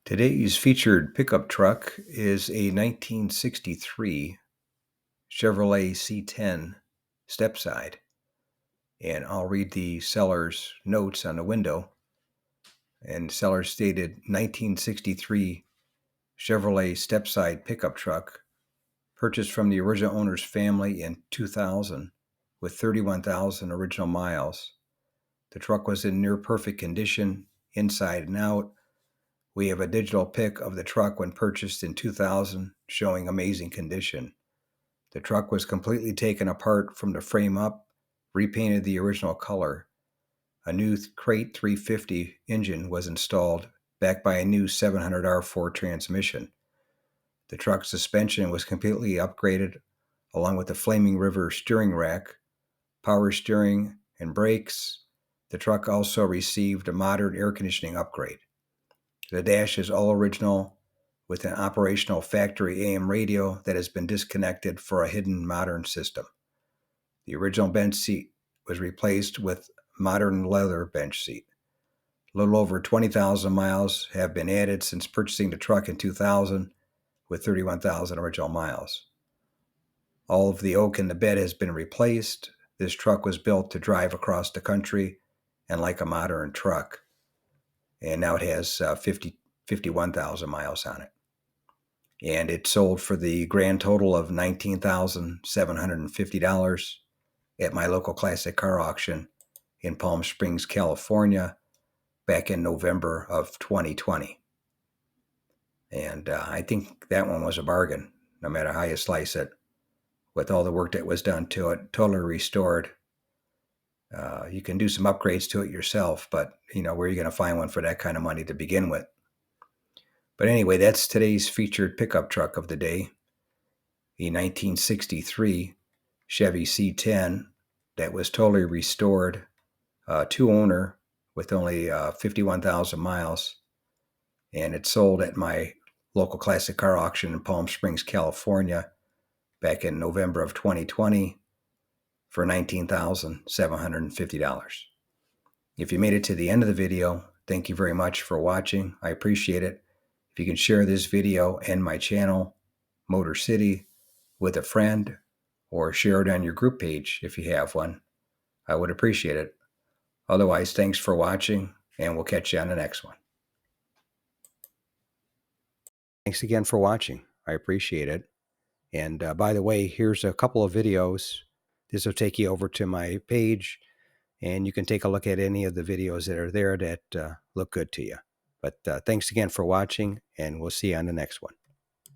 Today's featured pickup truck is a 1963 Chevrolet C10 stepside, and I'll read the seller's notes on the window. And the seller stated 1963 Chevrolet stepside pickup truck purchased from the original owner's family in 2000 with 31,000 original miles. The truck was in near perfect condition inside and out. We have a digital pic of the truck when purchased in 2000 showing amazing condition. The truck was completely taken apart from the frame up, repainted the original color. A new Crate 350 engine was installed, backed by a new 700R4 transmission. The truck's suspension was completely upgraded, along with the Flaming River steering rack, power steering, and brakes. The truck also received a modern air conditioning upgrade. The dash is all original with an operational factory AM radio that has been disconnected for a hidden modern system. The original bench seat was replaced with modern leather bench seat. A little over 20,000 miles have been added since purchasing the truck in 2000 with 31,000 original miles. All of the oak in the bed has been replaced. This truck was built to drive across the country and like a modern truck. And now it has 51,000 miles on it. And it sold for the grand total of $19,750 at my local classic car auction in Palm Springs, California, back in November of 2020. And I think that one was a bargain, no matter how you slice it, with all the work that was done to it, totally restored. You can do some upgrades to it yourself, but where are you going to find one for that kind of money to begin with? But anyway, that's today's featured pickup truck of the day, a 1963 Chevy C10 that was totally restored, two-owner with only 51,000 miles, and it sold at my local classic car auction in Palm Springs, California, back in November of 2020 for $19,750. If you made it to the end of the video, thank you very much for watching. I appreciate it. If you can share this video and my channel, Motor City, with a friend, or share it on your group page if you have one, I would appreciate it. Otherwise, thanks for watching, and we'll catch you on the next one. Thanks again for watching. I appreciate it. And by the way, here's a couple of videos. This will take you over to my page, and you can take a look at any of the videos that are there that look good to you. But thanks again for watching, and we'll see you on the next one.